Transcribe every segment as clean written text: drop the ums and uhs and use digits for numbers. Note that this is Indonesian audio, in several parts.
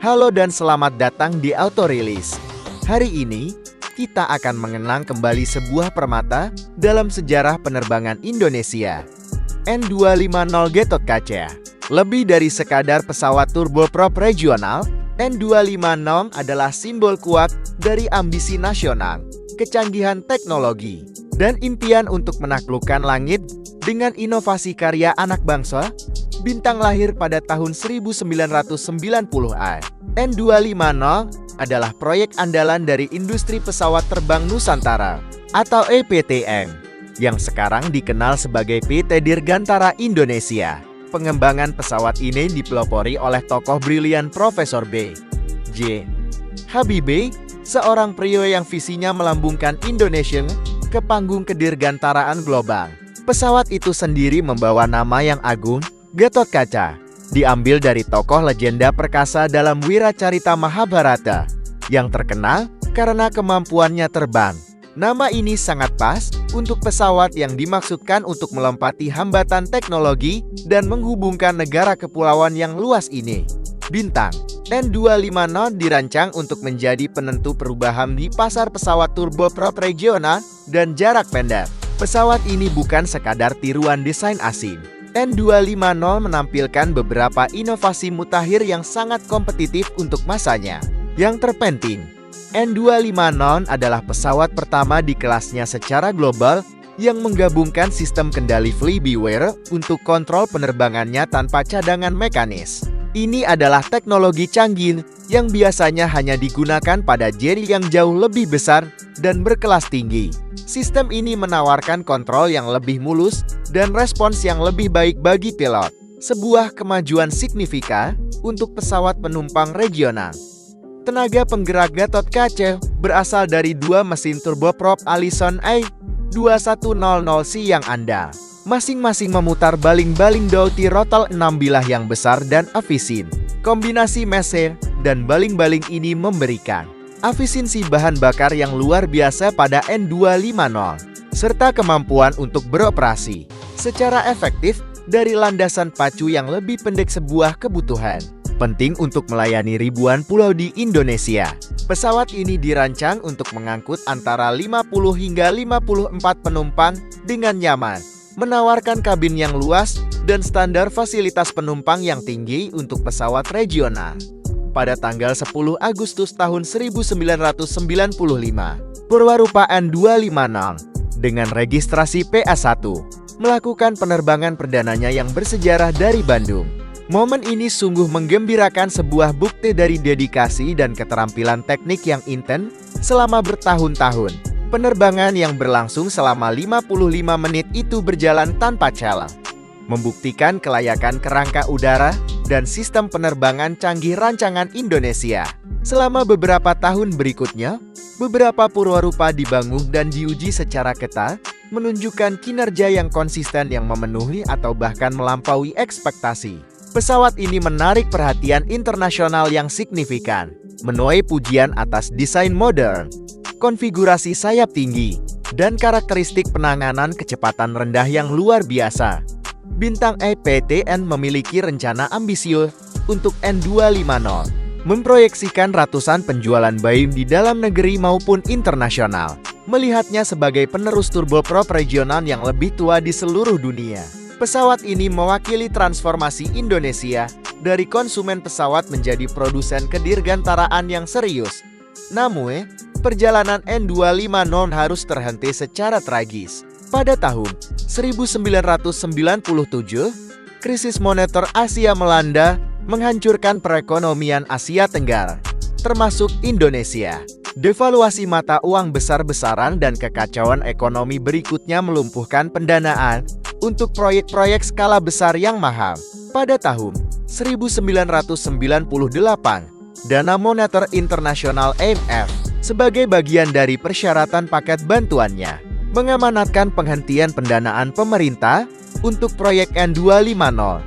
Halo dan selamat datang di Autorilis. Hari ini, kita akan mengenang kembali sebuah permata dalam sejarah penerbangan Indonesia. N250 Gatot-Kaca. Lebih dari sekadar pesawat turboprop regional, N250 adalah simbol kuat dari ambisi nasional, kecanggihan teknologi, dan impian untuk menaklukkan langit dengan inovasi karya anak bangsa. Bintang lahir pada tahun 1990-an. N250 adalah proyek andalan dari industri pesawat terbang Nusantara atau EPTN yang sekarang dikenal sebagai PT Dirgantara Indonesia. Pengembangan pesawat ini dipelopori oleh tokoh brilian Profesor B. J. Habibie, seorang pria yang visinya melambungkan Indonesia ke panggung kedirgantaraan global. Pesawat itu sendiri membawa nama yang agung, Gatot-Kaca, diambil dari tokoh legenda perkasa dalam Wiracarita Mahabharata yang terkenal karena kemampuannya terbang. Nama ini sangat pas untuk pesawat yang dimaksudkan untuk melompati hambatan teknologi dan menghubungkan negara kepulauan yang luas ini. Bintang N250 dirancang untuk menjadi penentu perubahan di pasar pesawat turboprop regional dan jarak pendek. Pesawat ini bukan sekadar tiruan desain asing. N250 menampilkan beberapa inovasi mutakhir yang sangat kompetitif untuk masanya. Yang terpenting, N250 adalah pesawat pertama di kelasnya secara global yang menggabungkan sistem kendali fly-by-wire untuk kontrol penerbangannya tanpa cadangan mekanis. Ini adalah teknologi canggih yang biasanya hanya digunakan pada jet yang jauh lebih besar dan berkelas tinggi. Sistem ini menawarkan kontrol yang lebih mulus dan respons yang lebih baik bagi pilot. Sebuah kemajuan signifikan untuk pesawat penumpang regional. Tenaga penggerak Gatot-Kaca berasal dari dua mesin turboprop Allison A2100C yang andal. Masing-masing memutar baling-baling Doughty Rotal 6 bilah yang besar dan efisien. Kombinasi mesin dan baling-baling ini memberikan efisiensi bahan bakar yang luar biasa pada N250, serta kemampuan untuk beroperasi secara efektif dari landasan pacu yang lebih pendek, sebuah kebutuhan penting untuk melayani ribuan pulau di Indonesia. Pesawat ini dirancang untuk mengangkut antara 50 hingga 54 penumpang dengan nyaman, menawarkan kabin yang luas dan standar fasilitas penumpang yang tinggi untuk pesawat regional. Pada tanggal 10 Agustus tahun 1995, Purwarupa N250 dengan registrasi PA1 melakukan penerbangan perdananya yang bersejarah dari Bandung. Momen ini sungguh menggembirakan, sebuah bukti dari dedikasi dan keterampilan teknik yang intens selama bertahun-tahun. Penerbangan yang berlangsung selama 55 menit itu berjalan tanpa celah, membuktikan kelayakan kerangka udara dan sistem penerbangan canggih rancangan Indonesia. Selama beberapa tahun berikutnya, beberapa Purwarupa dibangun dan diuji secara ketat, menunjukkan kinerja yang konsisten yang memenuhi atau bahkan melampaui ekspektasi. Pesawat ini menarik perhatian internasional yang signifikan, menuai pujian atas desain modern, konfigurasi sayap tinggi, dan karakteristik penanganan kecepatan rendah yang luar biasa. Bintang EPTN memiliki rencana ambisius untuk N250, memproyeksikan ratusan penjualan Baim di dalam negeri maupun internasional, melihatnya sebagai penerus turboprop regional yang lebih tua di seluruh dunia. Pesawat ini mewakili transformasi Indonesia dari konsumen pesawat menjadi produsen kedirgantaraan yang serius. Namun, perjalanan N250 harus terhenti secara tragis. Pada tahun 1997, krisis moneter Asia melanda, menghancurkan perekonomian Asia Tenggara, termasuk Indonesia. Devaluasi mata uang besar-besaran dan kekacauan ekonomi berikutnya melumpuhkan pendanaan untuk proyek-proyek skala besar yang mahal. Pada tahun 1998, Dana Moneter Internasional IMF sebagai bagian dari persyaratan paket bantuannya mengamanatkan penghentian pendanaan pemerintah untuk proyek N250.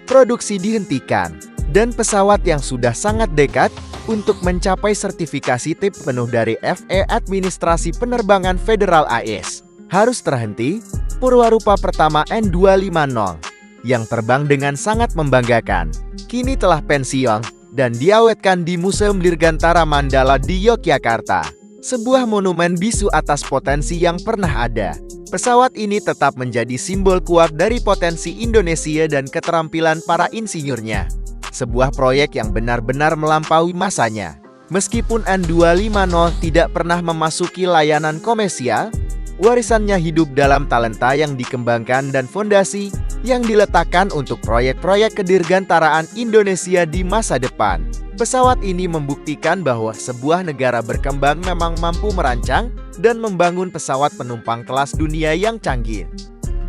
Produksi dihentikan dan pesawat yang sudah sangat dekat untuk mencapai sertifikasi tip penuh dari FAA Administrasi Penerbangan Federal AS harus terhenti. Purwarupa pertama N250 yang terbang dengan sangat membanggakan kini telah pensiun dan diawetkan di Museum Dirgantara Mandala di Yogyakarta. Sebuah monumen bisu atas potensi yang pernah ada. Pesawat ini tetap menjadi simbol kuat dari potensi Indonesia dan keterampilan para insinyurnya. Sebuah proyek yang benar-benar melampaui masanya. Meskipun N250 tidak pernah memasuki layanan komersial, warisannya hidup dalam talenta yang dikembangkan dan fondasi yang diletakkan untuk proyek-proyek kedirgantaraan Indonesia di masa depan. Pesawat ini membuktikan bahwa sebuah negara berkembang memang mampu merancang dan membangun pesawat penumpang kelas dunia yang canggih.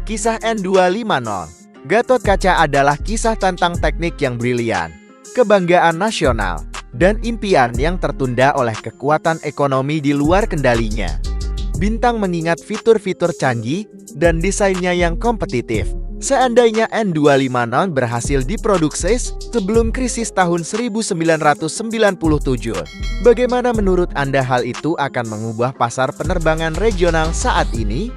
Kisah N250. Gatotkaca adalah kisah tentang teknik yang brilian, kebanggaan nasional, dan impian yang tertunda oleh kekuatan ekonomi di luar kendalinya. Bintang mengingat fitur-fitur canggih dan desainnya yang kompetitif. Seandainya N250 berhasil diproduksi sebelum krisis tahun 1997, bagaimana menurut Anda hal itu akan mengubah pasar penerbangan regional saat ini?